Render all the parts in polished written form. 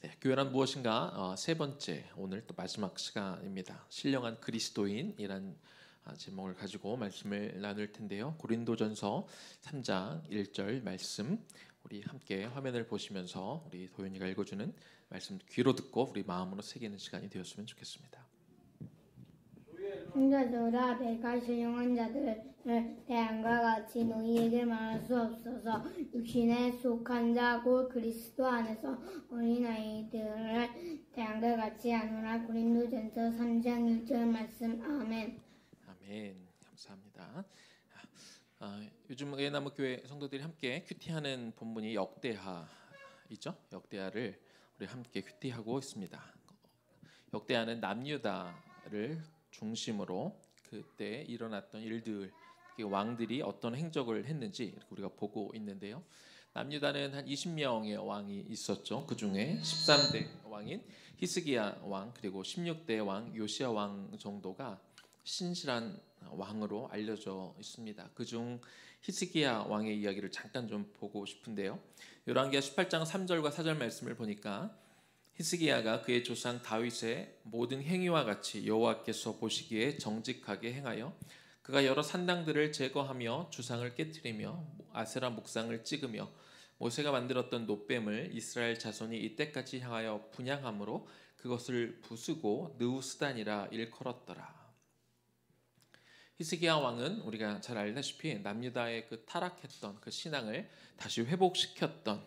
네, 교회란 무엇인가 세 번째 오늘 또 마지막 시간입니다. 신령한 그리스도인이란 제목을 가지고 말씀을 나눌 텐데요. 고린도전서 3장 1절 말씀 우리 함께 화면을 보시면서 우리 도윤이가 읽어주는 말씀 귀로 듣고 우리 마음으로 새기는 시간이 되었으면 좋겠습니다. 형제들아, 내가 신령한 자들을 대안과 같이 너희에게 말할 수 없어서 육신에 속한 자 곧 그리스도 안에서 어린아이들을 대안과 같이 하노라. 고린도전서 3장 1절 말씀. 아멘. 아멘. 감사합니다. 요즘 은혜나무교회 성도들이 함께 큐티하는 본문이 역대하이죠. 역대하를 우리 함께 큐티하고 있습니다. 역대하는 남유다를 중심으로 그때 일어났던 일들, 왕들이 어떤 행적을 했는지 우리가 보고 있는데요. 남유다는 한 20명의 왕이 있었죠. 그 중에 13대 왕인 히스기야 왕 그리고 16대 왕 요시야 왕 정도가 신실한 왕으로 알려져 있습니다. 그중 히스기야 왕의 이야기를 잠깐 좀 보고 싶은데요. 열왕기하 18장 3절과 4절 말씀을 보니까 히스기야가 그의 조상 다윗의 모든 행위와 같이 여호와께서 보시기에 정직하게 행하여 그가 여러 산당들을 제거하며 주상을 깨뜨리며 아세라 목상을 찍으며 모세가 만들었던 놋뱀을 이스라엘 자손이 이때까지 향하여 분향함으로 그것을 부수고 느우스단이라 일컬었더라. 히스기야 왕은 우리가 잘 알다시피 남유다의 그 타락했던 그 신앙을 다시 회복시켰던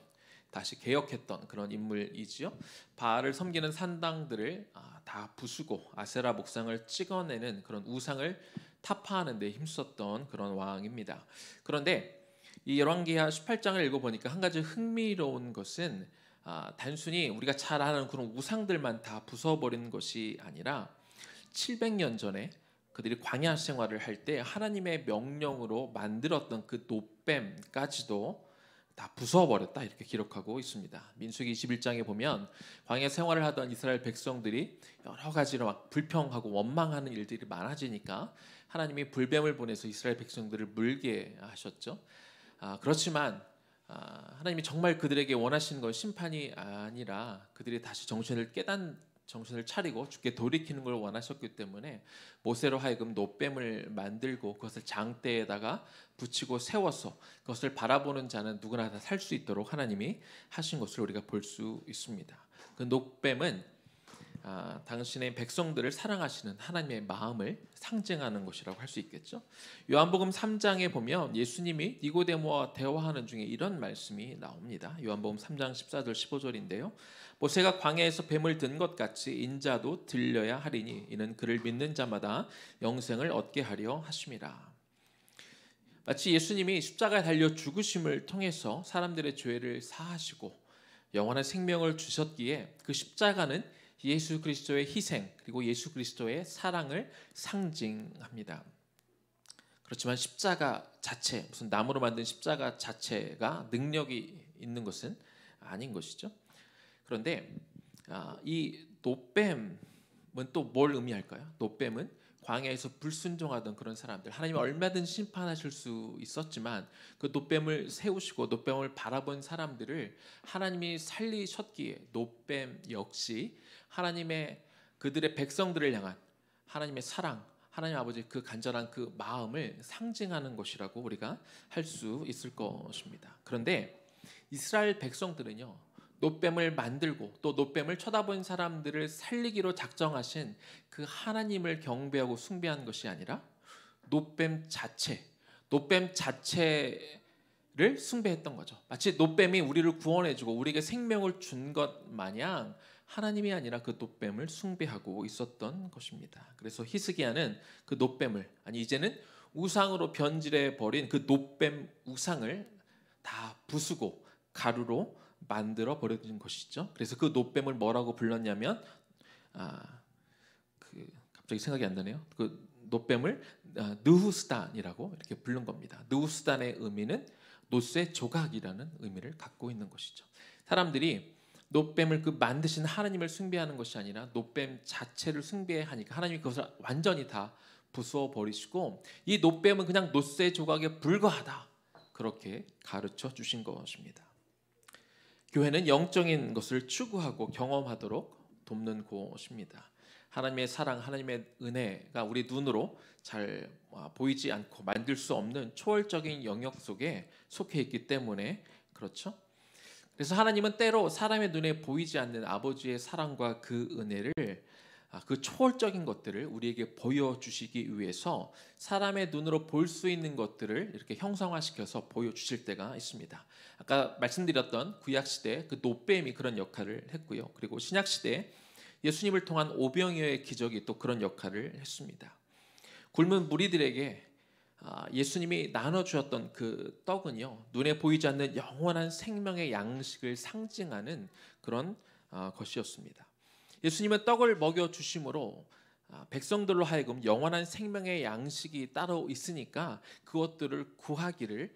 다시 개혁했던 그런 인물이지요. 바알을 섬기는 산당들을 다 부수고 아세라 목상을 찍어내는 그런 우상을 타파하는 데 힘썼던 그런 왕입니다. 그런데 이 열왕기하 18장을 읽어보니까 한 가지 흥미로운 것은 단순히 우리가 잘 아는 그런 우상들만 다 부숴버리는 것이 아니라 700년 전에 그들이 광야 생활을 할 때 하나님의 명령으로 만들었던 그 놋뱀까지도 다 부숴버렸다 이렇게 기록하고 있습니다. 민수기 21장에 보면 광야 생활을 하던 이스라엘 백성들이 여러 가지로 막 불평하고 원망하는 일들이 많아지니까 하나님이 불뱀을 보내서 이스라엘 백성들을 물게 하셨죠. 그렇지만 하나님이 정말 그들에게 원하시는 건 심판이 아니라 그들이 다시 정신을 차리고 주께 돌이키는 걸 원하셨기 때문에 모세로 하여금 놋뱀을 만들고 그것을 장대에다가 붙이고 세워서 그것을 바라보는 자는 누구나 다 살 수 있도록 하나님이 하신 것을 우리가 볼 수 있습니다. 그 놋뱀은 당신의 백성들을 사랑하시는 하나님의 마음을 상징하는 것이라고 할 수 있겠죠. 요한복음 3장에 보면 예수님이 니고데모와 대화하는 중에 이런 말씀이 나옵니다. 요한복음 3장 14절 15절인데요. 모세가 광야에서 뱀을 든 것 같이 인자도 들려야 하리니 이는 그를 믿는 자마다 영생을 얻게 하려 하심이라. 마치 예수님이 십자가에 달려 죽으심을 통해서 사람들의 죄를 사하시고 영원한 생명을 주셨기에 그 십자가는 예수 그리스도의 희생 그리고 예수 그리스도의 사랑을 상징합니다. 그렇지만 십자가 자체, 무슨 나무로 만든 십자가 자체가 능력이 있는 것은 아닌 것이죠. 그런데 이 놋뱀은 또 뭘 의미할까요? 놋뱀은 광야에서 불순종하던 그런 사람들, 하나님이 얼마든지 심판하실 수 있었지만 그 놋뱀을 세우시고 놋뱀을 바라본 사람들을 하나님이 살리셨기에 놋뱀 역시 하나님의 그들의 백성들을 향한 하나님의 사랑, 하나님 아버지 그 간절한 그 마음을 상징하는 것이라고 우리가 할 수 있을 것입니다. 그런데 이스라엘 백성들은요, 놋뱀을 만들고 또 놋뱀을 쳐다본 사람들을 살리기로 작정하신 그 하나님을 경배하고 숭배한 것이 아니라 놋뱀 자체를 숭배했던 거죠. 마치 놋뱀이 우리를 구원해주고 우리에게 생명을 준 것 마냥 하나님이 아니라 그 놋뱀을 숭배하고 있었던 것입니다. 그래서 히스기야는 그 놋뱀을 이제는 우상으로 변질해 버린 그 놋뱀 우상을 다 부수고 가루로 만들어 버려진 것이죠. 그래서 그 놋뱀을 뭐라고 불렀냐면 갑자기 생각이 안 나네요. 그 놋뱀을 느후스단이라고 이렇게 부른 겁니다. 느후스단의 의미는 놋의 조각이라는 의미를 갖고 있는 것이죠. 사람들이 놋뱀을 그 만드신 하나님을 숭배하는 것이 아니라 놋뱀 자체를 숭배하니까 하나님이 그것을 완전히 다 부수어 버리시고 이 놋뱀은 그냥 놋의 조각에 불과하다 그렇게 가르쳐 주신 것입니다. 교회는 영적인 것을 추구하고 경험하도록 돕는 곳입니다. 하나님의 사랑, 하나님의 은혜가 우리 눈으로 잘 보이지 않고 만들 수 없는 초월적인 영역 속에 속해 있기 때문에 그렇죠. 그래서 하나님은 때로 사람의 눈에 보이지 않는 아버지의 사랑과 그 은혜를 그 초월적인 것들을 우리에게 보여주시기 위해서 사람의 눈으로 볼 수 있는 것들을 이렇게 형상화시켜서 보여주실 때가 있습니다. 아까 말씀드렸던 구약시대 그 노뱀이 그런 역할을 했고요. 그리고 신약시대 예수님을 통한 오병이어의 기적이 또 그런 역할을 했습니다. 굶은 무리들에게 예수님이 나눠주었던 그 떡은요, 눈에 보이지 않는 영원한 생명의 양식을 상징하는 그런 것이었습니다. 예수님은 떡을 먹여주심으로 백성들로 하여금 영원한 생명의 양식이 따로 있으니까 그것들을 구하기를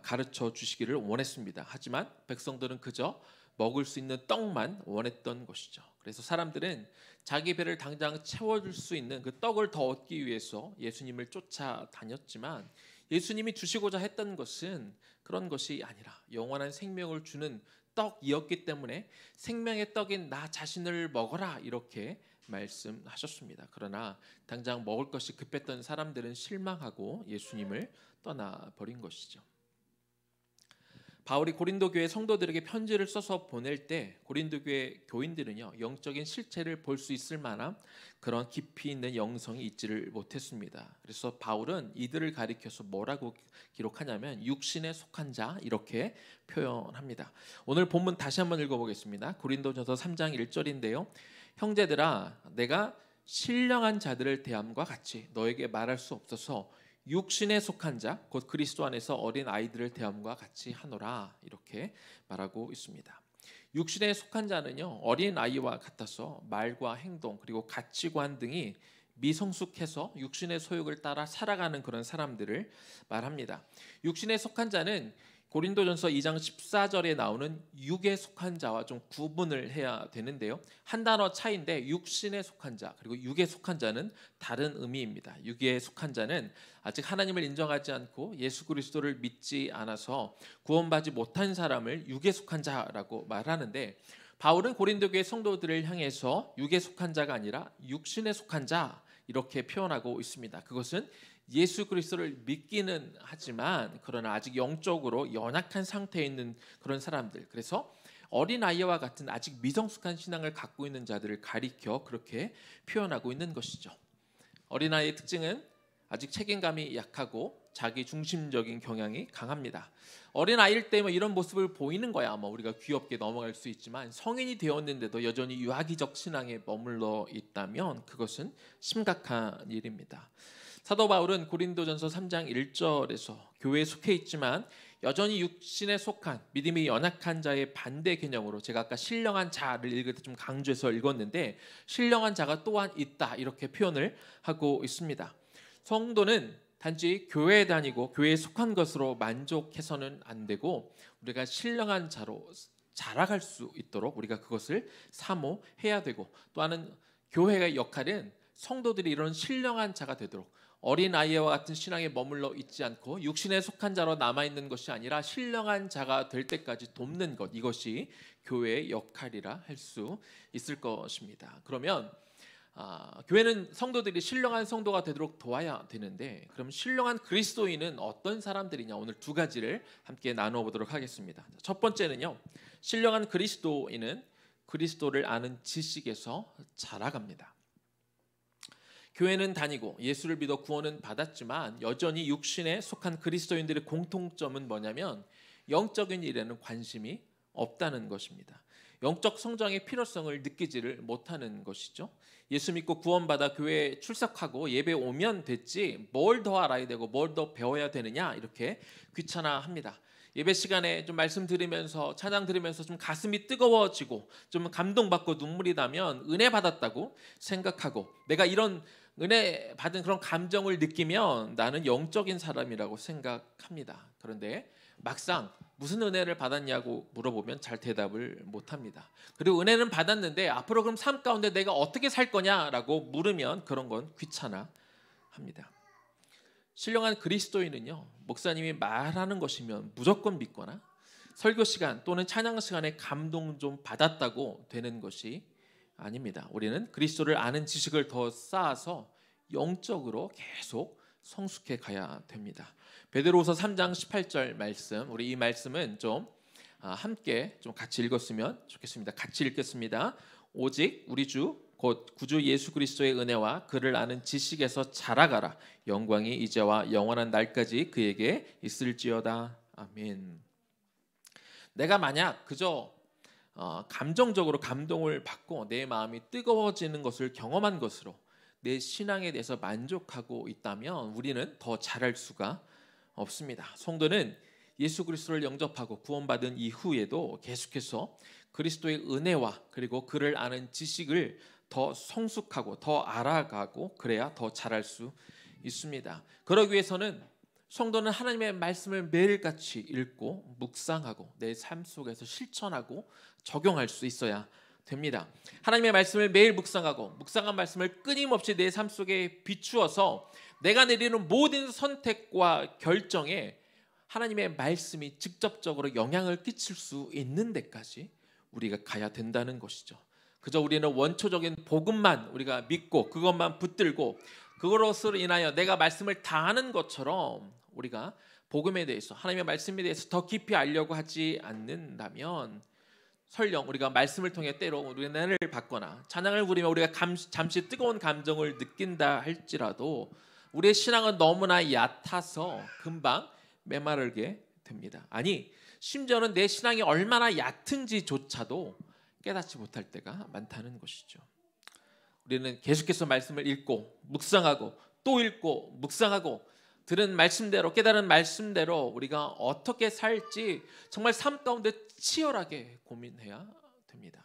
가르쳐 주시기를 원했습니다. 하지만 백성들은 그저 먹을 수 있는 떡만 원했던 것이죠. 그래서 사람들은 자기 배를 당장 채워줄 수 있는 그 떡을 더 얻기 위해서 예수님을 쫓아다녔지만 예수님이 주시고자 했던 것은 그런 것이 아니라 영원한 생명을 주는 떡이었기 때문에 생명의 떡인 나 자신을 먹어라 이렇게 말씀하셨습니다. 그러나 당장 먹을 것이 급했던 사람들은 실망하고 예수님을 떠나버린 것이죠. 바울이 고린도 교회 성도들에게 편지를 써서 보낼 때 고린도 교회 교인들은요, 영적인 실체를 볼 수 있을 만한 그런 깊이 있는 영성이 있지를 못했습니다. 그래서 바울은 이들을 가리켜서 뭐라고 기록하냐면 육신에 속한 자 이렇게 표현합니다. 오늘 본문 다시 한번 읽어보겠습니다. 고린도전서 3장 1절인데요. 형제들아, 내가 신령한 자들을 대함과 같이 너에게 말할 수 없어서 육신에 속한 자, 곧 그리스도 안에서 어린 아이들을 대함과 같이 하노라 이렇게 말하고 있습니다. 육신에 속한 자는요, 어린 아이와 같아서 말과 행동 그리고 가치관 등이 미성숙해서 육신의 소욕을 따라 살아가는 그런 사람들을 말합니다. 육신에 속한 자는 고린도전서 2장 14절에 나오는 육에 속한 자와 좀 구분을 해야 되는데요. 한 단어 차이인데 육신에 속한 자 그리고 육에 속한 자는 다른 의미입니다. 육에 속한 자는 아직 하나님을 인정하지 않고 예수 그리스도를 믿지 않아서 구원받지 못한 사람을 육에 속한 자라고 말하는데 바울은 고린도 교회 성도들을 향해서 육에 속한 자가 아니라 육신에 속한 자 이렇게 표현하고 있습니다. 그것은 예수 그리스도를 믿기는 하지만 그러나 아직 영적으로 연약한 상태에 있는 그런 사람들, 그래서 어린아이와 같은 아직 미성숙한 신앙을 갖고 있는 자들을 가리켜 그렇게 표현하고 있는 것이죠. 어린아이의 특징은 아직 책임감이 약하고 자기 중심적인 경향이 강합니다. 어린아이일 때 이런 모습을 보이는 거야 우리가 귀엽게 넘어갈 수 있지만 성인이 되었는데도 여전히 유아기적 신앙에 머물러 있다면 그것은 심각한 일입니다. 사도 바울은 고린도전서 3장 1절에서 교회에 속해 있지만 여전히 육신에 속한 믿음이 연약한 자의 반대 개념으로 제가 아까 신령한 자를 읽을 때 좀 강조해서 읽었는데 신령한 자가 또한 있다 이렇게 표현을 하고 있습니다. 성도는 단지 교회에 다니고 교회에 속한 것으로 만족해서는 안 되고 우리가 신령한 자로 자라갈 수 있도록 우리가 그것을 사모해야 되고 또 하나는 교회의 역할은 성도들이 이런 신령한 자가 되도록 어린아이와 같은 신앙에 머물러 있지 않고 육신에 속한 자로 남아있는 것이 아니라 신령한 자가 될 때까지 돕는 것, 이것이 교회의 역할이라 할 수 있을 것입니다. 그러면 교회는 성도들이 신령한 성도가 되도록 도와야 되는데 그럼 신령한 그리스도인은 어떤 사람들이냐, 오늘 두 가지를 함께 나눠보도록 하겠습니다. 첫 번째는요, 신령한 그리스도인은 그리스도를 아는 지식에서 자라갑니다. 교회는 다니고 예수를 믿어 구원은 받았지만 여전히 육신에 속한 그리스도인들의 공통점은 뭐냐면 영적인 일에는 관심이 없다는 것입니다. 영적 성장의 필요성을 느끼지를 못하는 것이죠. 예수 믿고 구원받아 교회에 출석하고 예배 오면 됐지 뭘 더 알아야 되고 뭘 더 배워야 되느냐 이렇게 귀찮아합니다. 예배 시간에 좀 말씀 들으면서 찬양 들으면서 좀 가슴이 뜨거워지고 좀 감동받고 눈물이 나면 은혜 받았다고 생각하고 내가 이런 은혜 받은 그런 감정을 느끼면 나는 영적인 사람이라고 생각합니다. 그런데 막상 무슨 은혜를 받았냐고 물어보면 잘 대답을 못합니다. 그리고 은혜는 받았는데 앞으로 그럼 삶 가운데 내가 어떻게 살 거냐라고 물으면 그런 건 귀찮아합니다. 신령한 그리스도인은요, 목사님이 말하는 것이면 무조건 믿거나 설교 시간 또는 찬양 시간에 감동 좀 받았다고 되는 것이 아닙니다. 우리는 그리스도를 아는 지식을 더 쌓아서 영적으로 계속 성숙해 가야 됩니다. 베드로후서 3장 18절 말씀, 우리 이 말씀은 좀 함께 좀 같이 읽었으면 좋겠습니다. 같이 읽겠습니다. 오직 우리 주 곧 구주 예수 그리스도의 은혜와 그를 아는 지식에서 자라가라. 영광이 이제와 영원한 날까지 그에게 있을지어다. 아멘. 내가 만약 그저 감정적으로 감동을 받고 내 마음이 뜨거워지는 것을 경험한 것으로 내 신앙에 대해서 만족하고 있다면 우리는 더 잘할 수가 없습니다. 성도는 예수 그리스도를 영접하고 구원받은 이후에도 계속해서 그리스도의 은혜와 그리고 그를 아는 지식을 더 성숙하고 더 알아가고 그래야 더 잘할 수 있습니다. 그러기 위해서는 성도는 하나님의 말씀을 매일같이 읽고 묵상하고 내 삶 속에서 실천하고 적용할 수 있어야 됩니다. 하나님의 말씀을 매일 묵상하고 묵상한 말씀을 끊임없이 내 삶 속에 비추어서 내가 내리는 모든 선택과 결정에 하나님의 말씀이 직접적으로 영향을 끼칠 수 있는 데까지 우리가 가야 된다는 것이죠. 그저 우리는 원초적인 복음만 우리가 믿고 그것만 붙들고 그것으로 인하여 내가 말씀을 다 아는 것처럼 우리가 복음에 대해서 하나님의 말씀에 대해서 더 깊이 알려고 하지 않는다면 설령 우리가 말씀을 통해 때로 우리의 은혜를 받거나 찬양을 부리며 우리가 잠시 뜨거운 감정을 느낀다 할지라도 우리의 신앙은 너무나 얕아서 금방 메마르게 됩니다. 아니 심지어는 내 신앙이 얼마나 얕은지조차도 깨닫지 못할 때가 많다는 것이죠. 우리는 계속해서 말씀을 읽고 묵상하고 또 읽고 묵상하고 들은 말씀대로 깨달은 말씀대로 우리가 어떻게 살지 정말 삶 가운데 치열하게 고민해야 됩니다.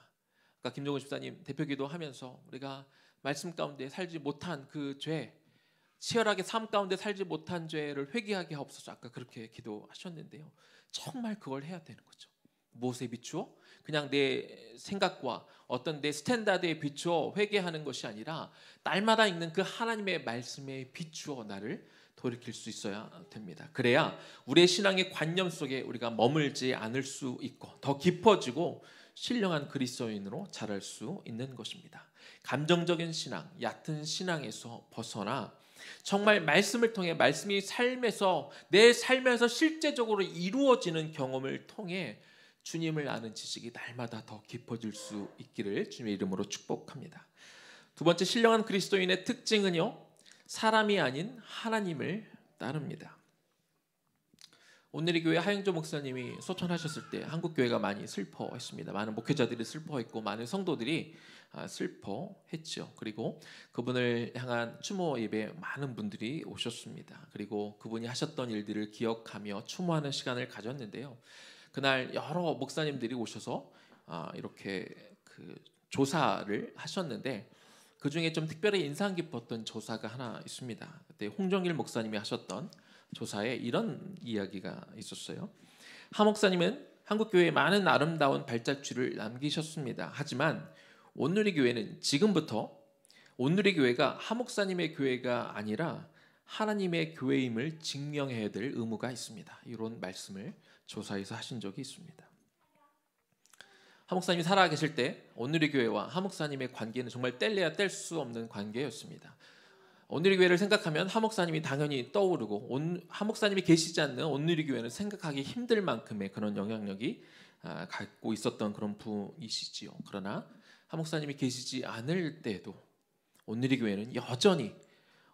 아까 김종훈 집사님 대표기도 하면서 우리가 말씀 가운데 살지 못한 그 죄, 치열하게 삶 가운데 살지 못한 죄를 회개하게 하옵소서 아까 그렇게 기도하셨는데요. 정말 그걸 해야 되는 거죠. 무엇에 비추어? 그냥 내 생각과 어떤 내 스탠다드에 비추어 회개하는 것이 아니라 날마다 읽는 그 하나님의 말씀에 비추어 나를 돌이킬 수 있어야 됩니다. 그래야 우리의 신앙의 관념 속에 우리가 머물지 않을 수 있고 더 깊어지고 신령한 그리스도인으로 자랄 수 있는 것입니다. 감정적인 신앙, 얕은 신앙에서 벗어나 정말 말씀을 통해 말씀이 삶에서 내 삶에서 실제적으로 이루어지는 경험을 통해 주님을 아는 지식이 날마다 더 깊어질 수 있기를 주님의 이름으로 축복합니다. 두 번째 신령한 그리스도인의 특징은요. 사람이 아닌 하나님을 따릅니다. 오늘의 교회 하영조 목사님이 소천하셨을 때 한국 교회가 많이 슬퍼했습니다. 많은 목회자들이 슬퍼했고 많은 성도들이 슬퍼했죠. 그리고 그분을 향한 추모 예배에 많은 분들이 오셨습니다. 그리고 그분이 하셨던 일들을 기억하며 추모하는 시간을 가졌는데요. 그날 여러 목사님들이 오셔서 이렇게 그 조사를 하셨는데 그 중에 좀 특별히 인상 깊었던 조사가 하나 있습니다. 그때 홍정일 목사님이 하셨던 조사에 이런 이야기가 있었어요. 하 목사님은 한국교회에 많은 아름다운 발자취를 남기셨습니다. 하지만 온누리 교회는 지금부터 온누리 교회가 하 목사님의 교회가 아니라 하나님의 교회임을 증명해야 될 의무가 있습니다. 이런 말씀을 조사에서 하신 적이 있습니다. 하 목사님이 살아계실 때 온누리 교회와 하 목사님의 관계는 정말 뗄래야 뗄 수 없는 관계였습니다. 온누리 교회를 생각하면 하 목사님이 당연히 떠오르고 하 목사님이 계시지 않는 온누리 교회는 생각하기 힘들 만큼의 그런 영향력이 갖고 있었던 그런 분이시지요. 그러나 하 목사님이 계시지 않을 때도 온누리 교회는 여전히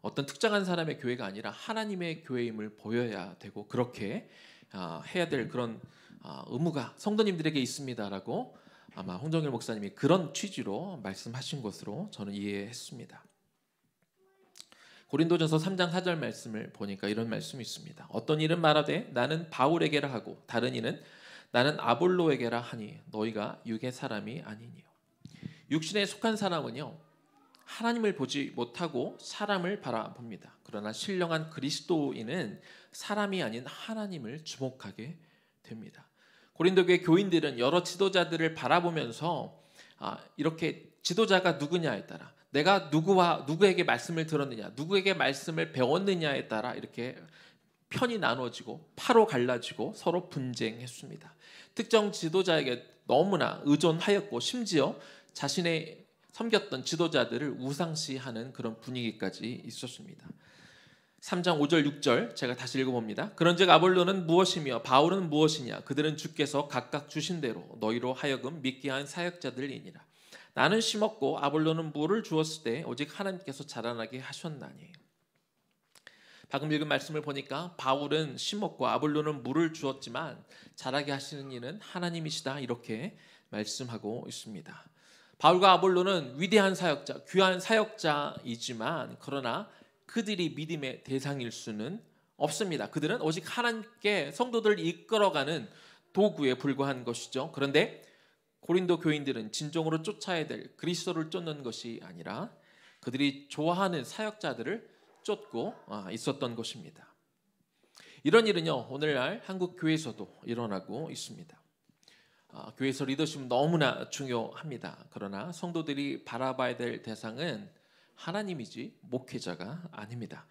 어떤 특정한 사람의 교회가 아니라 하나님의 교회임을 보여야 되고 그렇게 해야 될 그런 의무가 성도님들에게 있습니다라고 아마 홍정일 목사님이 그런 취지로 말씀하신 것으로 저는 이해했습니다. 고린도전서 3장 4절 말씀을 보니까 이런 말씀이 있습니다. 어떤 이는 말하되 나는 바울에게라 하고 다른 이는 나는 아볼로에게라 하니 너희가 육의 사람이 아니니요. 육신에 속한 사람은요 하나님을 보지 못하고 사람을 바라봅니다. 그러나 신령한 그리스도인은 사람이 아닌 하나님을 주목하게 됩니다. 고린도 교회 교인들은 여러 지도자들을 바라보면서 이렇게 지도자가 누구냐에 따라 내가 누구에게 말씀을 들었느냐, 누구에게 말씀을 배웠느냐에 따라 이렇게 편이 나눠지고 파로 갈라지고 서로 분쟁했습니다. 특정 지도자에게 너무나 의존하였고 심지어 자신의 섬겼던 지도자들을 우상시하는 그런 분위기까지 있었습니다. 3장 5절 6절 제가 다시 읽어봅니다. 그런즉 아볼로는 무엇이며 바울은 무엇이냐? 그들은 주께서 각각 주신 대로 너희로 하여금 믿게 한 사역자들이니라. 나는 심었고 아볼로는 물을 주었을 때 오직 하나님께서 자라나게 하셨나니. 방금 읽은 말씀을 보니까 바울은 심었고 아볼로는 물을 주었지만 자라게 하시는 이는 하나님이시다, 이렇게 말씀하고 있습니다. 바울과 아볼로는 위대한 사역자, 귀한 사역자이지만 그러나 그들이 믿음의 대상일 수는 없습니다. 그들은 오직 하나님께 성도들을 이끌어가는 도구에 불과한 것이죠. 그런데 고린도 교인들은 진정으로 쫓아야 될 그리스도를 쫓는 것이 아니라 그들이 좋아하는 사역자들을 쫓고 있었던 것입니다. 이런 일은요, 오늘날 한국 교회에서도 일어나고 있습니다. 교회에서 리더십은 너무나 중요합니다. 그러나 성도들이 바라봐야 될 대상은 하나님이지 목회자가 아닙니다.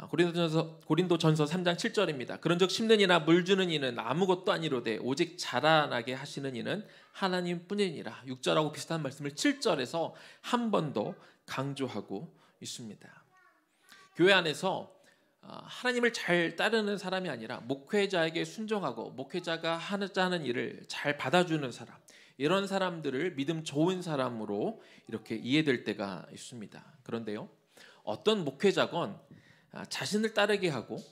고린도전서 3장 7절입니다. 그런즉 심는 이나 물 주는 이는 아무것도 아니로되 오직 자라나게 하시는 이는 하나님뿐이니라. 6절하고 비슷한 말씀을 7절에서 한 번 더 강조하고 있습니다. 교회 안에서 하나님을 잘 따르는 사람이 아니라 목회자에게 순종하고 목회자가 하는 일을 잘 받아주는 사람, 이런 사람들을 믿음 좋은 사람으로 이렇게 이해될 때가 있습니다. 그런데요, 어떤 목회자건 자신을 따르게 하고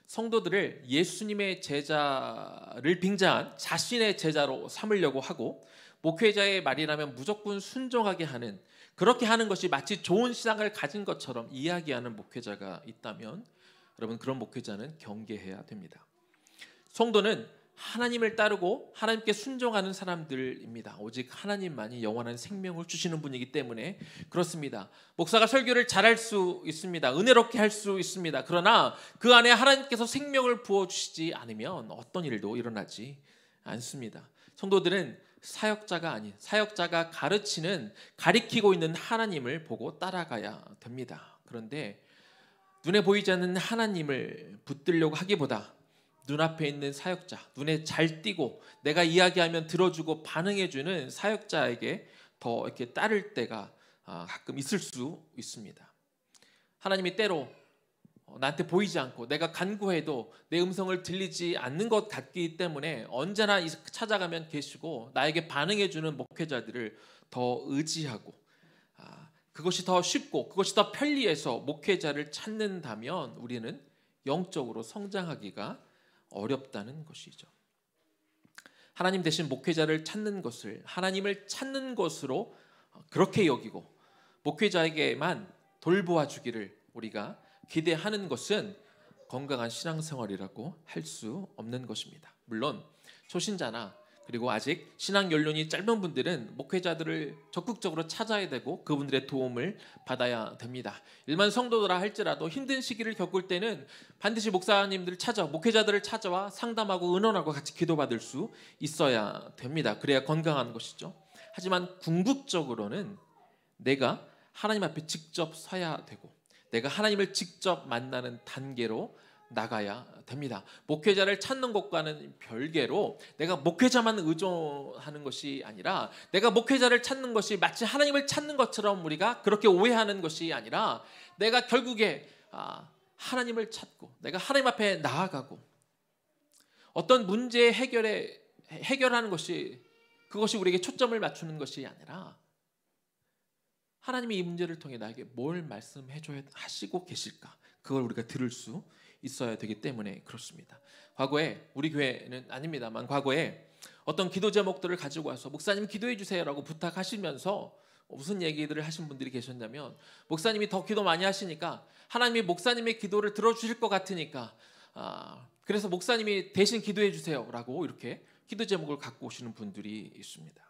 성도들을 예수님의 제자를 빙자한 자신의 제자로 삼으려고 하고 목회자의 말이라면 무조건 순종하게 하는, 그렇게 하는 것이 마치 좋은 신앙을 가진 것처럼 이야기하는 목회자가 있다면 여러분, 그런 목회자는 경계해야 됩니다. 성도는 하나님을 따르고 하나님께 순종하는 사람들입니다. 오직 하나님만이 영원한 생명을 주시는 분이기 때문에 그렇습니다. 목사가 설교를 잘할 수 있습니다. 은혜롭게 할 수 있습니다. 그러나 그 안에 하나님께서 생명을 부어주시지 않으면 어떤 일도 일어나지 않습니다. 성도들은 사역자가 아닌, 사역자가 가리키고 있는 하나님을 보고 따라가야 됩니다. 그런데 눈에 보이지 않는 하나님을 붙들려고 하기보다 눈앞에 있는 사역자, 눈에 잘 띄고 내가 이야기하면 들어주고 반응해주는 사역자에게 더 이렇게 따를 때가 가끔 있을 수 있습니다. 하나님이 때로 나한테 보이지 않고 내가 간구해도 내 음성을 들리지 않는 것 같기 때문에 언제나 찾아가면 계시고 나에게 반응해주는 목회자들을 더 의지하고 그것이 더 쉽고 그것이 더 편리해서 목회자를 찾는다면 우리는 영적으로 성장하기가 어렵다는 것이죠. 하나님 대신 목회자를 찾는 것을 하나님을 찾는 것으로 그렇게 여기고 목회자에게만 돌보아 주기를 우리가 기대하는 것은 건강한 신앙생활이라고 할 수 없는 것입니다. 물론 초신자나 그리고 아직 신앙 연륜이 짧은 분들은 목회자들을 적극적으로 찾아야 되고 그분들의 도움을 받아야 됩니다. 일반 성도들아 할지라도 힘든 시기를 겪을 때는 반드시 목사님들을 목회자들을 찾아와 상담하고 의논하고 같이 기도받을 수 있어야 됩니다. 그래야 건강한 것이죠. 하지만 궁극적으로는 내가 하나님 앞에 직접 서야 되고 내가 하나님을 직접 만나는 단계로 나가야 됩니다. 목회자를 찾는 것과는 별개로 내가 목회자만 의존하는 것이 아니라 내가 목회자를 찾는 것이 마치 하나님을 찾는 것처럼 우리가 그렇게 오해하는 것이 아니라 내가 결국에 하나님을 찾고 내가 하나님 앞에 나아가고 어떤 문제 해결하는 것이 그것이 우리에게 초점을 맞추는 것이 아니라 하나님이 이 문제를 통해 나에게 뭘 하시고 계실까, 그걸 우리가 들을 수 있어야 되기 때문에 그렇습니다. 과거에 우리 교회는 아닙니다만 과거에 어떤 기도 제목들을 가지고 와서 목사님 기도해 주세요라고 부탁하시면서 무슨 얘기들을 하신 분들이 계셨냐면 목사님이 더 기도 많이 하시니까 하나님이 목사님의 기도를 들어주실 것 같으니까 그래서 목사님이 대신 기도해 주세요라고 이렇게 기도 제목을 갖고 오시는 분들이 있습니다.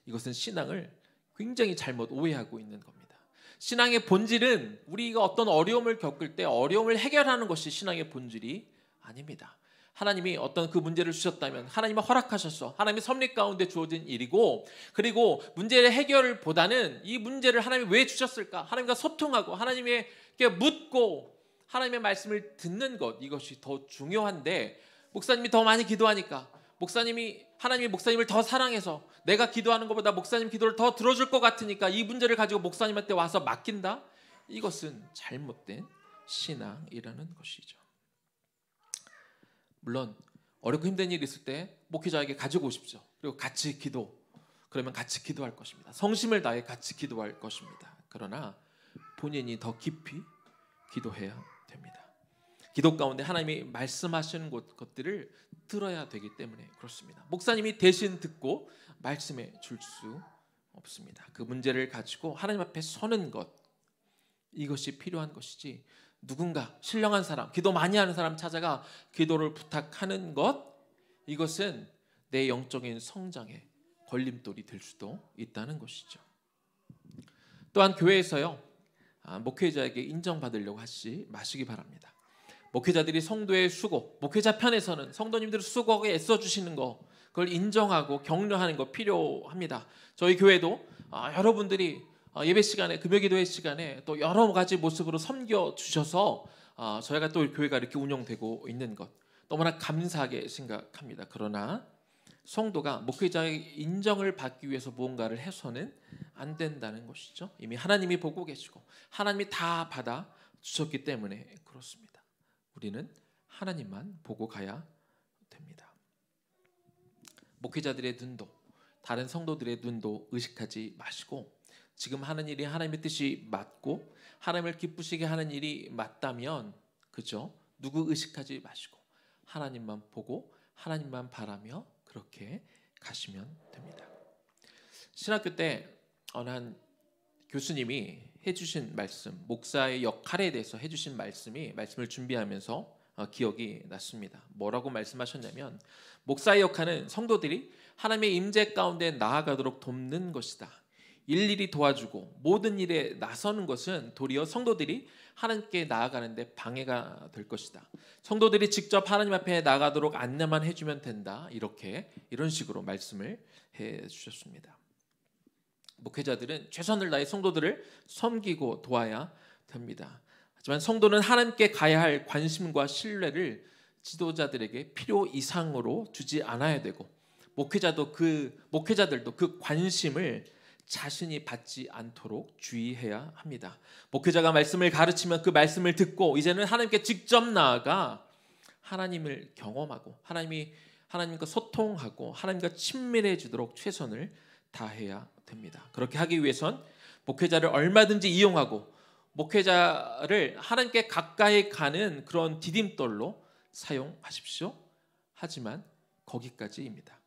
이것은 신앙을 굉장히 잘못 오해하고 있는 겁니다. 신앙의 본질은 우리가 어떤 어려움을 겪을 때 어려움을 해결하는 것이 신앙의 본질이 아닙니다. 하나님이 어떤 그 문제를 주셨다면 하나님이 허락하셔서 하나님의 섭리 가운데 주어진 일이고, 그리고 문제의 해결보다는 이 문제를 하나님이 왜 주셨을까, 하나님과 소통하고 하나님에게 묻고 하나님의 말씀을 듣는 것, 이것이 더 중요한데 목사님이 더 많이 기도하니까 하나님이 목사님을 더 사랑해서 내가 기도하는 것보다 목사님 기도를 더 들어줄 것 같으니까 이 문제를 가지고 목사님한테 와서 맡긴다. 이것은 잘못된 신앙이라는 것이죠. 물론 어렵고 힘든 일이 있을 때 목회자에게 가지고 오십시오. 그리고 같이 그러면 같이 기도할 것입니다. 성심을 다해 같이 기도할 것입니다. 그러나 본인이 더 깊이 기도해야 됩니다. 기도 가운데 하나님이 말씀하시는 것들을 들어야 되기 때문에 그렇습니다. 목사님이 대신 듣고 말씀해 줄 수 없습니다. 그 문제를 가지고 하나님 앞에 서는 것, 이것이 필요한 것이지, 누군가 신령한 사람, 기도 많이 하는 사람 찾아가 기도를 부탁하는 것, 이것은 내 영적인 성장에 걸림돌이 될 수도 있다는 것이죠. 또한 교회에서요, 목회자에게 인정받으려고 하지 마시기 바랍니다. 목회자들이 성도의 수고, 목회자 편에서는 성도님들의 수고에 애써주시는 거, 그걸 인정하고 격려하는 거 필요합니다. 저희 교회도 여러분들이 예배 시간에, 금요기도회 시간에 또 여러 가지 모습으로 섬겨주셔서 저희가 또 교회가 이렇게 운영되고 있는 것, 너무나 감사하게 생각합니다. 그러나 성도가 목회자의 인정을 받기 위해서 무언가를 해서는 안 된다는 것이죠. 이미 하나님이 보고 계시고 하나님이 다 받아주셨기 때문에 그렇습니다. 우리는 하나님만 보고 가야 됩니다. 목회자들의 눈도, 다른 성도들의 눈도 의식하지 마시고, 지금 하는 일이 하나님의 뜻이 맞고 하나님을 기쁘시게 하는 일이 맞다면, 그죠? 누구 의식하지 마시고 하나님만 보고 하나님만 바라며 그렇게 가시면 됩니다. 신학교 때 어느 한 교수님이 해주신 말씀, 목사의 역할에 대해서 해주신 말씀을 준비하면서 기억이 났습니다. 뭐라고 말씀하셨냐면, 목사의 역할은 성도들이 하나님의 임재 가운데 나아가도록 돕는 것이다. 일일이 도와주고 모든 일에 나서는 것은 도리어 성도들이 하나님께 나아가는데 방해가 될 것이다. 성도들이 직접 하나님 앞에 나가도록 안내만 해주면 된다. 이런 식으로 말씀을 해주셨습니다. 목회자들은 최선을 다해 성도들을 섬기고 도와야 됩니다. 하지만 성도는 하나님께 가야 할 관심과 신뢰를 지도자들에게 필요 이상으로 주지 않아야 되고, 목회자들도 그 관심을 자신이 받지 않도록 주의해야 합니다. 목회자가 말씀을 가르치면 그 말씀을 듣고 이제는 하나님께 직접 나아가 하나님을 경험하고 하나님과 소통하고 하나님과 친밀해지도록 최선을 다해야 됩니다. 그렇게 하기 위해선 목회자를 얼마든지 이용하고 목회자를 하나님께 가까이 가는 그런 디딤돌로 사용하십시오. 하지만 거기까지입니다.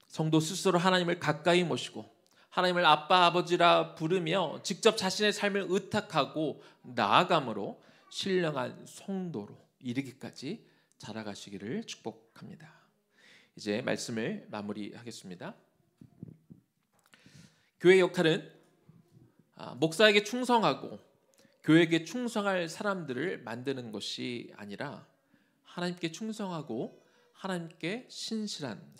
성도 스스로 하나님을 가까이 모시고 하나님을 아빠 아버지라 부르며 직접 자신의 삶을 의탁하고 나아감으로 신령한 성도로 이르기까지 자라가시기를 축복합니다. 이제 말씀을 마무리하겠습니다. 교회의 역할은 목사에게 충성하고 교회에게 충성할 사람들을 만드는 것이 아니라 하나님께 충성하고 하나님께 신실한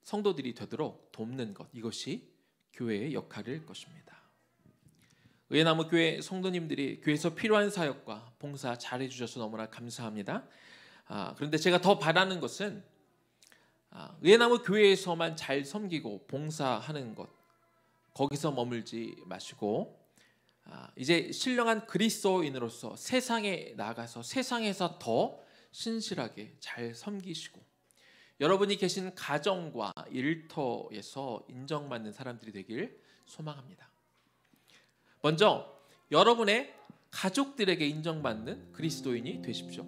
성도들이 되도록 돕는 것, 이것이 교회의 역할일 것입니다. 의예나무 교회 성도님들이 교회에서 필요한 사역과 봉사 잘해 주셔서 너무나 감사합니다. 그런데 제가 더 바라는 것은 의예나무 교회에서만 잘 섬기고 봉사하는 것, 거기서 머물지 마시고 이제 신령한 그리스도인으로서 세상에 나가서 세상에서 더 신실하게 잘 섬기시고 여러분이 계신 가정과 일터에서 인정받는 사람들이 되길 소망합니다. 먼저 여러분의 가족들에게 인정받는 그리스도인이 되십시오.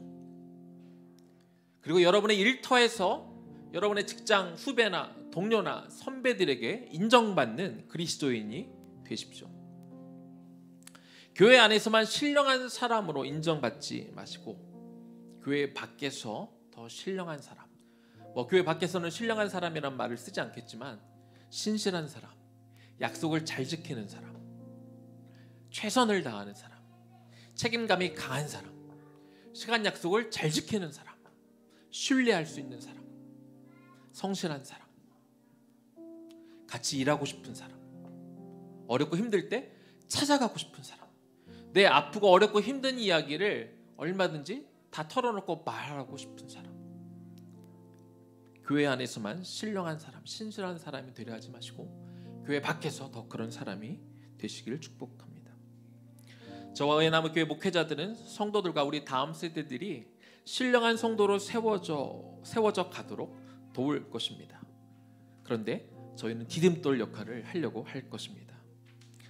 그리고 여러분의 일터에서 여러분의 직장 후배나 동료나 선배들에게 인정받는 그리스도인이 되십시오. 교회 안에서만 신령한 사람으로 인정받지 마시고 교회 밖에서 더 신령한 사람, 교회 밖에서는 신령한 사람이란 말을 쓰지 않겠지만 신실한 사람, 약속을 잘 지키는 사람, 최선을 다하는 사람, 책임감이 강한 사람, 시간 약속을 잘 지키는 사람, 신뢰할 수 있는 사람, 성실한 사람, 같이 일하고 싶은 사람, 어렵고 힘들 때 찾아가고 싶은 사람, 내 아프고 어렵고 힘든 이야기를 얼마든지 다 털어놓고 말하고 싶은 사람, 교회 안에서만 신령한 사람, 신실한 사람이 되려 하지 마시고 교회 밖에서 더 그런 사람이 되시기를 축복합니다. 저와 은혜나무교회 목회자들은 성도들과 우리 다음 세대들이 신령한 성도로 세워져 가도록 도울 것입니다. 그런데 저희는 디딤돌 역할을 하려고 할 것입니다.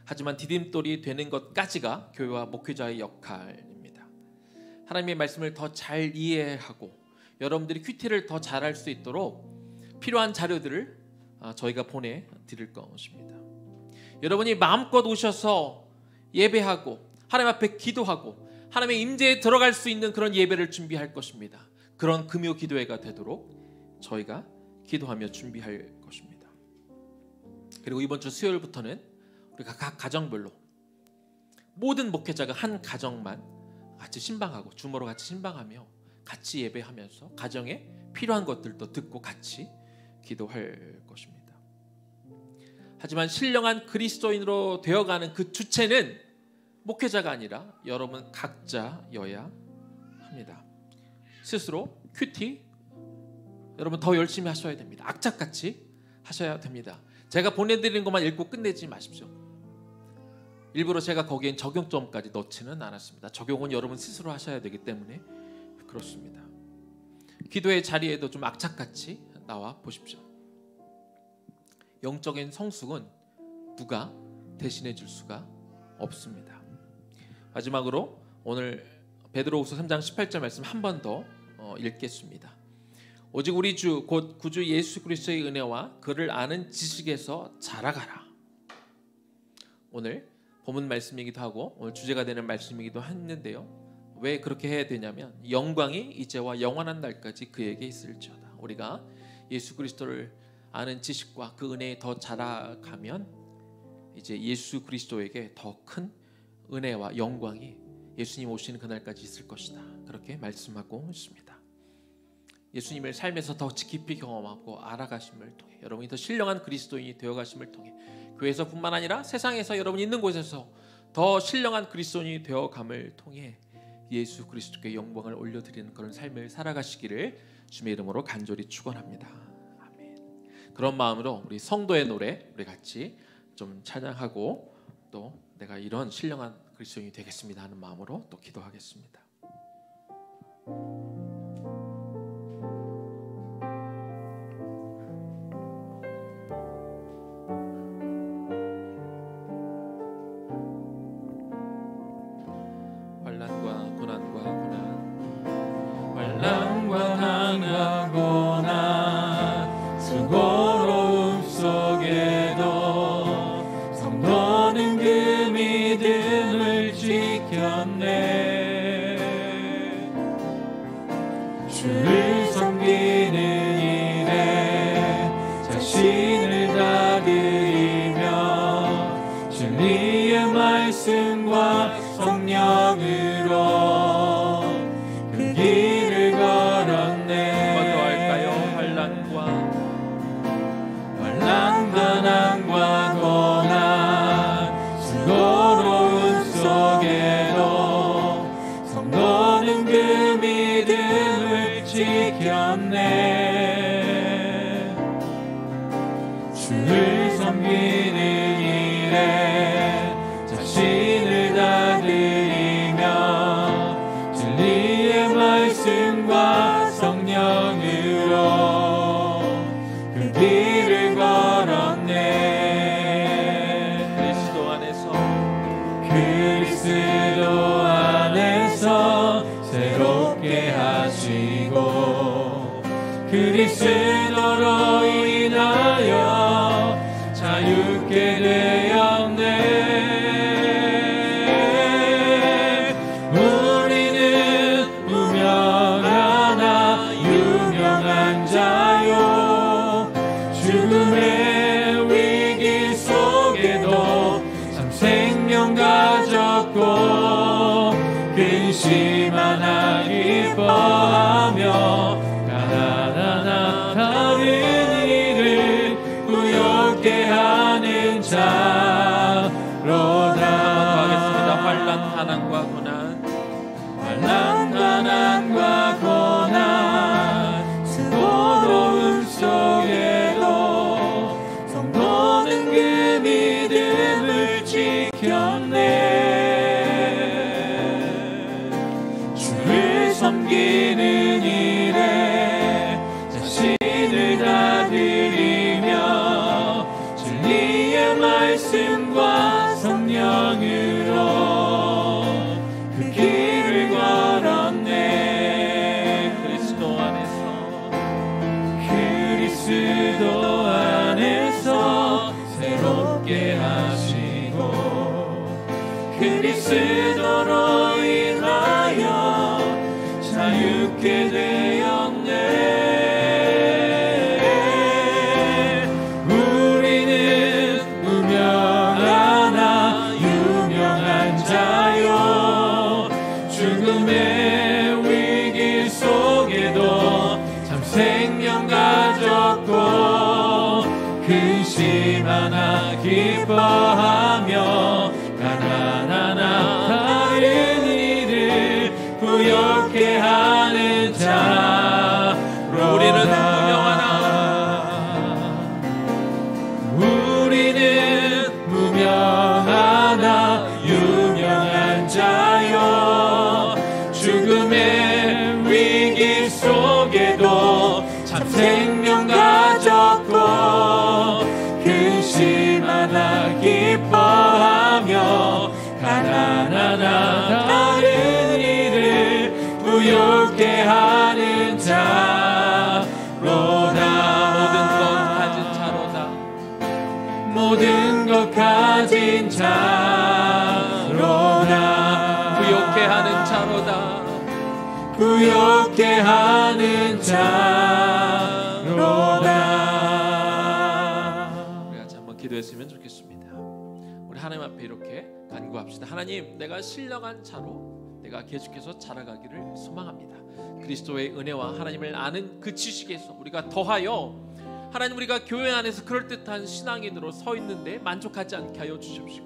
하지만 디딤돌이 되는 것까지가 교회와 목회자의 역할입니다. 하나님의 말씀을 더 잘 이해하고 여러분들이 큐티를 더 잘할 수 있도록 필요한 자료들을 저희가 보내드릴 것입니다. 여러분이 마음껏 오셔서 예배하고 하나님 앞에 기도하고 하나님의 임재에 들어갈 수 있는 그런 예배를 준비할 것입니다. 그런 금요 기도회가 되도록 저희가 기도하며 준비할 것입니다. 그리고 이번 주 수요일부터는 우리가 각 가정별로 모든 목회자가 한 가정만 같이 신방하고 주모로 같이 신방하며 같이 예배하면서 가정에 필요한 것들도 듣고 같이 기도할 것입니다. 하지만 신령한 그리스도인으로 되어가는 그 주체는 목회자가 아니라 여러분 각자여야 합니다. 스스로 큐티 여러분 더 열심히 하셔야 됩니다. 악착같이 하셔야 됩니다. 제가 보내드리는 것만 읽고 끝내지 마십시오. 일부러 제가 거기엔 적용점까지 넣지는 않았습니다. 적용은 여러분 스스로 하셔야 되기 때문에 그렇습니다. 기도의 자리에도 좀 악착같이 나와 보십시오. 영적인 성숙은 누가 대신해 줄 수가 없습니다. 마지막으로 오늘 베드로후서 3장 18절 말씀 한 번 더 읽겠습니다. 오직 우리 주 곧 구주 예수 그리스도의 은혜와 그를 아는 지식에서 자라가라. 오늘 본문 말씀이기도 하고 오늘 주제가 되는 말씀이기도 했는데요. 왜 그렇게 해야 되냐면 영광이 이제와 영원한 날까지 그에게 있을지어다. 우리가 예수 그리스도를 아는 지식과 그 은혜에 더 자라가면 이제 예수 그리스도에게 더 큰 은혜와 영광이 예수님 오시는 그날까지 있을 것이다. 그렇게 말씀하고 있습니다. 예수님을 삶에서 더 깊이 경험하고 알아가심을 통해 여러분이 더 신령한 그리스도인이 되어가심을 통해 교회에서뿐만 아니라 세상에서 여러분이 있는 곳에서 더 신령한 그리스도인이 되어감을 통해 예수 그리스도께 영광을 올려드리는 그런 삶을 살아가시기를 주님의 이름으로 간절히 축원합니다. 아멘. 그런 마음으로 우리 성도의 노래 우리 같이 좀 찬양하고 또 내가 이런 신령한 그리스도인이 되겠습니다 하는 마음으로 또 기도하겠습니다. 주를 섬기는 일에 자신을 다 드리며 진리의 말씀과 성령으로 그 길을 걸었네. 어떠할까요? 환난과 난과 고난 수고로움 속에도 성도는 그 믿음을 지켰네. 주를 섬기는 일에 자신을 다 드리며 진리의 말씀과 성령으로 그 길을 걸었네. 그리스도 안에서 새롭게 하시고 그리스도로 인하여 자유케 되었네. 우리는 무명하나 유명한 자요 죽음의 위기 속에도 참 생명 가졌고 근심하나 기뻐하며 가난하나 다른 일을 부욕게 하는 자로다. 하겠습니다. 환난 가난과 고난 수고로움 느꼈네. 주를 섬기는 일에 자신을 다 드리며 진리의 말씀과 성령으로 그 길을 걸었네. 그리스도 안에서 새롭게 하시고 그리스도로 인하여 자유케 되었네. 우리는 무명하나 유명한 자요. 죽음의 위기 속에도 참 생명 가졌고 근심 하나 기뻐하며 가난하나 다른 이를 부욕해 하는 자로다. 우리는 무명하나 유명한 자요. 죽음의 위기 속에도 참 생명 가졌고 근심 하나 기뻐하며 가난하나 다른 이를 부욕해 하는 자로다. 모든 것 가진 자로다. 부욕해 하는 자로다. 부욕해 하는 자로다. 우리가 한번 기도했으면 좋겠습니다. 우리 하나님 앞에 이렇게 간구합시다. 하나님, 내가 신령한 자로 내가 계속해서 자라가기를 소망합니다. 그리스도의 은혜와 하나님을 아는 그 지식에서 우리가 더하여 하나님, 우리가 교회 안에서 그럴듯한 신앙인으로 서 있는데 만족하지 않게 하여 주십시오.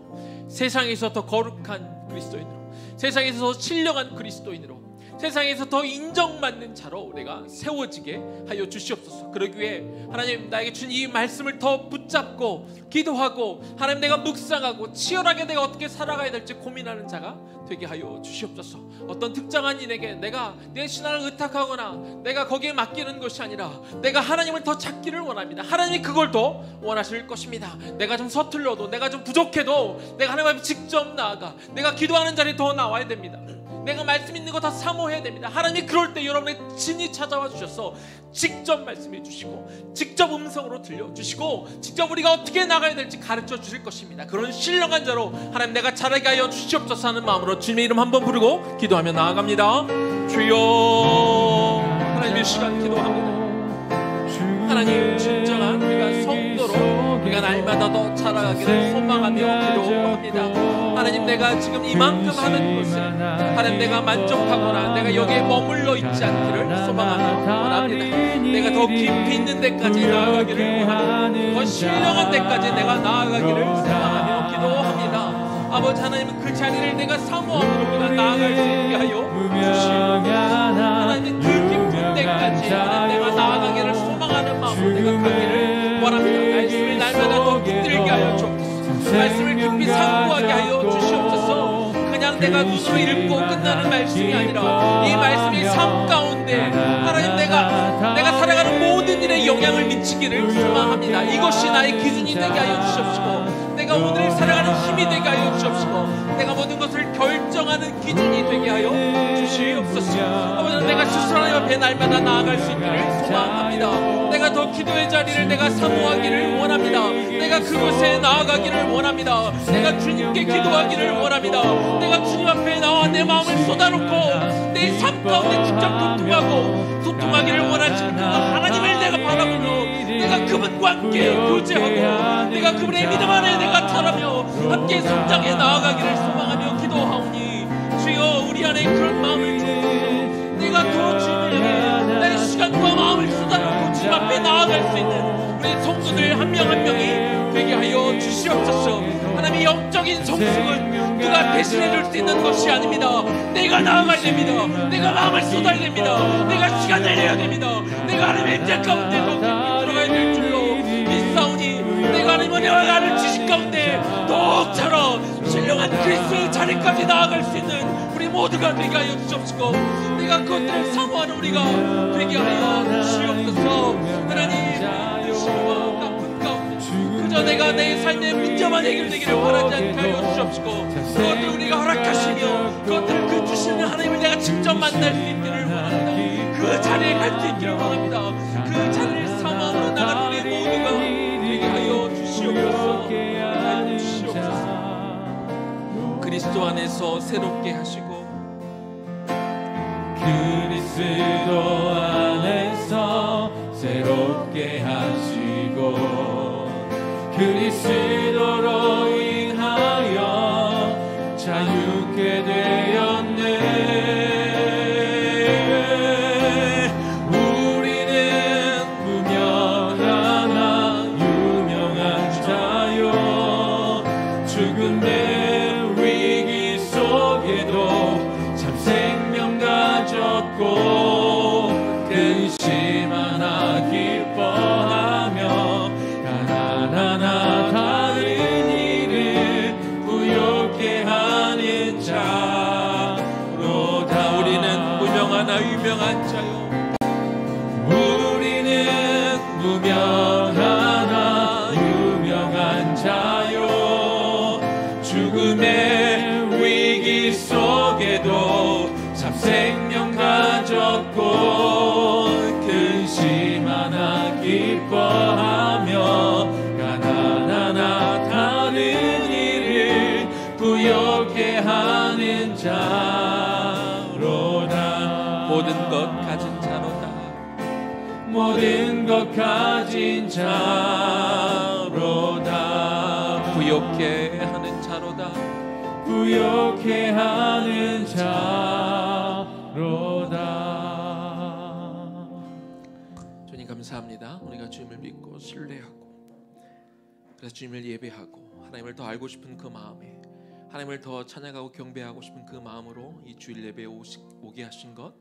세상에서 더 거룩한 그리스도인으로, 세상에서 더 신령한 그리스도인으로, 세상에서 더 인정받는 자로 내가 세워지게 하여 주시옵소서. 그러기 위해 하나님, 나에게 준 이 말씀을 더 붙잡고 기도하고 하나님, 내가 묵상하고 치열하게 내가 어떻게 살아가야 될지 고민하는 자가 되게 하여 주시옵소서. 어떤 특정한 인에게 내가 내 신앙을 의탁하거나 내가 거기에 맡기는 것이 아니라 내가 하나님을 더 찾기를 원합니다. 하나님이 그걸 더 원하실 것입니다. 내가 좀 서툴러도, 내가 좀 부족해도 내가 하나님 앞에 직접 나아가 내가 기도하는 자리에 더 나와야 됩니다. 내가 말씀 있는 거 다 사모해야 됩니다. 하나님이 그럴 때 여러분의 진이 찾아와 주셔서 직접 말씀해 주시고 직접 음성으로 들려주시고 직접 우리가 어떻게 나가야 될지 가르쳐 주실 것입니다. 그런 신령한 자로 하나님, 내가 자라게 하여 주시옵소서 하는 마음으로 주님의 이름 한번 부르고 기도하며 나아갑니다. 주여, 하나님의 시간 기도합니다. 하나님, 진정한 우리가 성도로 우리가 날마다 더 자라가기를 소망하며 기도합니다. 하나님, 내가 지금 이만큼 하는 것을 하나님, 내가 만족하거나 내가 여기에 머물러 있지 않기를 소망하며 원합니다. 내가 더 깊이 있는 데까지 나아가기를 원하고 더 신령한 데까지 내가 나아가기를 소망하며 기도합니다. 아버지 하나님은 그 자리를 내가 사모함으로 우리가 나아갈 수 있게 하여 주시옵소서. 하나님, 그 깊은 데까지 하나님, 내가 나아가기를 소망하는 마음으로 내가 가기를 원합니다. 말씀을 날마다 더 붙들게 하여 주옵소서. 말씀을 깊이 상고하게 하여 주시옵소서. 그냥 내가 눈으로 읽고 끝나는 말씀이 아니라 이 말씀이 삶 가운데 하나님, 내가 살아가는 모든 일에 영향을 미치기를 소망합니다. 이것이 나의 기준이 되게 하여 주시옵시고 내가 오늘 살아가는 힘이 되게 하여 주시옵시고 내가 모든 것을 결정하는 기준이 되게 하여 주시옵소서. 아버지, 내가 스스로 하나님 앞에 날마다 나아갈 수 있기를 소망합니다. 내가 더 기도의 자리를 내가 사모하기를 원합니다. 내가 그곳에 나아가기를 원합니다. 내가 주님께 기도하기를 원합니다. 내가 주님 앞에 나와 내 마음을 쏟아놓고 내 삶 가운데 직접 소통하기를 원하시는 그 하나님을 내가 바라보며 내가 그분과 함께 교제하고 내가 그분의 믿음 안에 내가 자라며 함께 성장해 나아가기를 소망하며 기도하오니 주여, 우리 안에 그런 마음을 주옵소서. 내가 더 주님을 향해 나의 시간과 마음을 쏟아놓고 주님 앞에 나아갈 수 있는 우리 성도들 한 명 한 명이 되게 하여 주시옵소서. 하나님의 영적인 성숙은 누가 대신해 줄 수 있는 것이 아닙니다. 내가 나아가야 됩니다. 내가 마음을 쏟아야 됩니다. 내가 시간을 내야 됩니다. 내가 하나님의 임재 가운데 더 깊이 들어가야 될 줄로 믿사오니 우리가 하나님 은혜와 가를 지식 가운데 똑처럼 신령한 그리스도의 자리까지 나아갈 수 있는 우리 모두가 되게 하여 주옵시고, 내가 그것들을 사모하는 우리가 되게 하여 주옵소서. 하나님, 신과 나쁜 가운데 그저 내가 내 삶의 문제만 해결되기를 바라지 않게 하여 주옵시고, 그것들을 우리가 허락하시며 그것들을 그 주시는 하나님을 내가 직접 만날 수 있기를 원합니다. 그 자리에 갈 수 있기를 원합니다. 그 자리를 사모함으로 나가는 우리 모두가 되게 하여 주시옵소서. 하여 주시옵소서. 그리스도 안에서 새롭게 하시고, 그리스도 안에서 새롭게 하시고, 그리스도로 인하여 자유케 되었네. 근심 하나 기뻐하며 가난하나 다른 일을 부욕해 하는 자로다. 우리는 무명하나 유명한 자요, 우리는 무명하나 유명한 자요. 죽음의 위기 속에도 참 생명 가졌고, 근심 하나 기뻐하며 가난하나 다른 일을 부욕해 하는 자로다. 모든 것 가진 자로다. 모든 것 가진 자로다. 부욕해 하는 자로다. 부욕해 하는 자로다. 주님 감사합니다. 우리가 주님을 믿고 신뢰하고, 그래서 주님을 예배하고 하나님을 더 알고 싶은 그 마음에, 하나님을 더 찬양하고 경배하고 싶은 그 마음으로 이 주일 예배에 오게 하신 것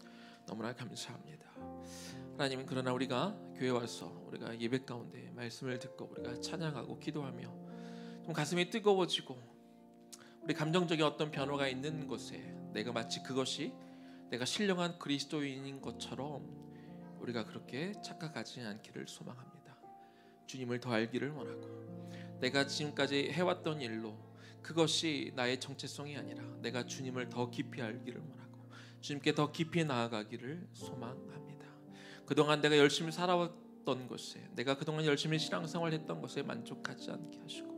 너무나 감사합니다. 하나님은 그러나 우리가 교회 와서 우리가 예배 가운데 말씀을 듣고 우리가 찬양하고 기도하며 좀 가슴이 뜨거워지고 우리 감정적인 어떤 변화가 있는 곳에 내가 마치 그것이 내가 신령한 그리스도인인 것처럼 우리가 그렇게 착각하지 않기를 소망합니다. 주님을 더 알기를 원하고, 내가 지금까지 해왔던 일로 그것이 나의 정체성이 아니라 내가 주님을 더 깊이 알기를 원하고 주님께 더 깊이 나아가기를 소망합니다. 그동안 내가 열심히 살아왔던 것에, 내가 그동안 열심히 신앙생활 했던 것에 만족하지 않게 하시고,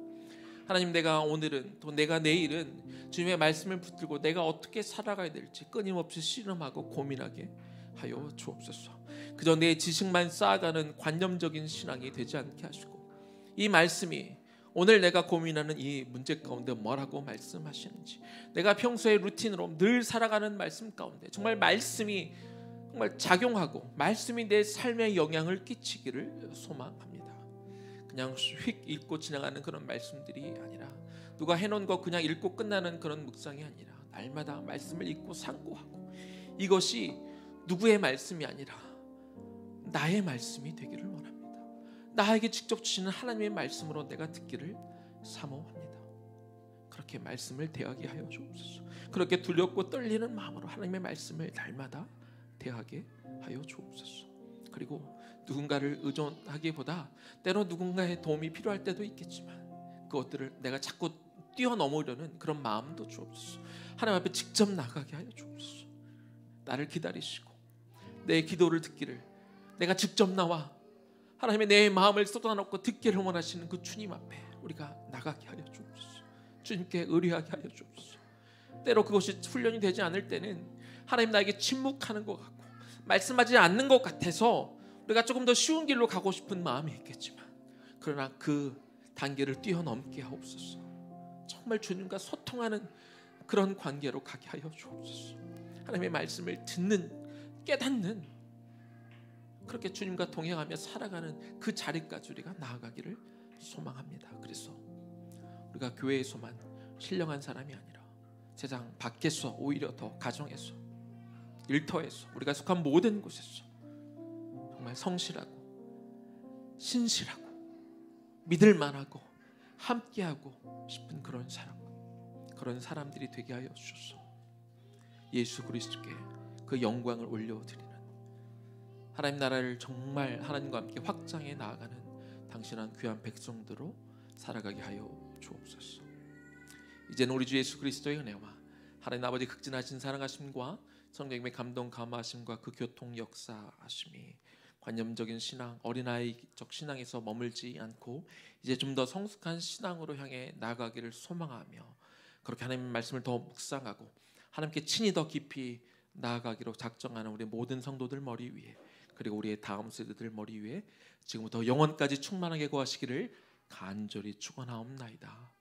하나님, 내가 오늘은 또 내가 내일은 주님의 말씀을 붙들고 내가 어떻게 살아가야 될지 끊임없이 씨름하고 고민하게 하여 주옵소서. 그저 내 지식만 쌓아가는 관념적인 신앙이 되지 않게 하시고, 이 말씀이 오늘 내가 고민하는 이 문제 가운데 뭐라고 말씀하시는지, 내가 평소에 루틴으로 늘 살아가는 말씀 가운데 정말 말씀이 정말 작용하고 말씀이 내 삶에 영향을 끼치기를 소망합니다. 그냥 휙 읽고 지나가는 그런 말씀들이 아니라, 누가 해놓은 거 그냥 읽고 끝나는 그런 묵상이 아니라 날마다 말씀을 읽고 상고하고, 이것이 누구의 말씀이 아니라 나의 말씀이 되기를 원합니다. 나에게 직접 주시는 하나님의 말씀으로 내가 듣기를 사모합니다. 그렇게 말씀을 대하게 하여 주옵소서. 그렇게 두렵고 떨리는 마음으로 하나님의 말씀을 날마다 대하게 하여 주옵소서. 그리고 누군가를 의존하기보다 때로 누군가의 도움이 필요할 때도 있겠지만 그것들을 내가 자꾸 뛰어넘으려는 그런 마음도 주옵소서. 하나님 앞에 직접 나가게 하여 주옵소서. 나를 기다리시고 내 기도를 듣기를, 내가 직접 나와 하나님의 내 마음을 쏟아놓고 듣기를 원하시는 그 주님 앞에 우리가 나가게 하여 주옵소서. 주님께 의뢰하게 하여 주옵소서. 때로 그것이 훈련이 되지 않을 때는 하나님 나에게 침묵하는 것 같고 말씀하지 않는 것 같아서 우리가 조금 더 쉬운 길로 가고 싶은 마음이 있겠지만, 그러나 그 단계를 뛰어넘게 하옵소서. 정말 주님과 소통하는 그런 관계로 가게 하여 주옵소서. 하나님의 말씀을 듣는, 깨닫는, 그렇게 주님과 동행하며 살아가는 그 자리까지 우리가 나아가기를 소망합니다. 그래서 우리가 교회에서만 신령한 사람이 아니라 세상 밖에서, 오히려 더 가정에서, 일터에서, 우리가 속한 모든 곳에서 정말 성실하고 신실하고 믿을 만하고 함께하고 싶은 그런 사람, 그런 사람들이 되게 하여 주소서. 예수 그리스도께 그 영광을 올려드리는 하나님 나라를 정말 하나님과 함께 확장해 나아가는 당신한 귀한 백성들로 살아가게 하여 주옵소서. 이제는 우리 주 예수 그리스도의 은혜와 하나님 아버지 극진하신 사랑하심과 성령님의 감동 감화하심과 그 교통 역사하심이 관념적인 신앙, 어린아이적 신앙에서 머물지 않고 이제 좀 더 성숙한 신앙으로 향해 나아가기를 소망하며 그렇게 하나님의 말씀을 더 묵상하고 하나님께 친히 더 깊이 나아가기로 작정하는 우리 모든 성도들 머리 위에, 그리고 우리의 다음 세대들 머리 위에 지금부터 영원까지 충만하게 거하시기를 간절히 축원하옵나이다.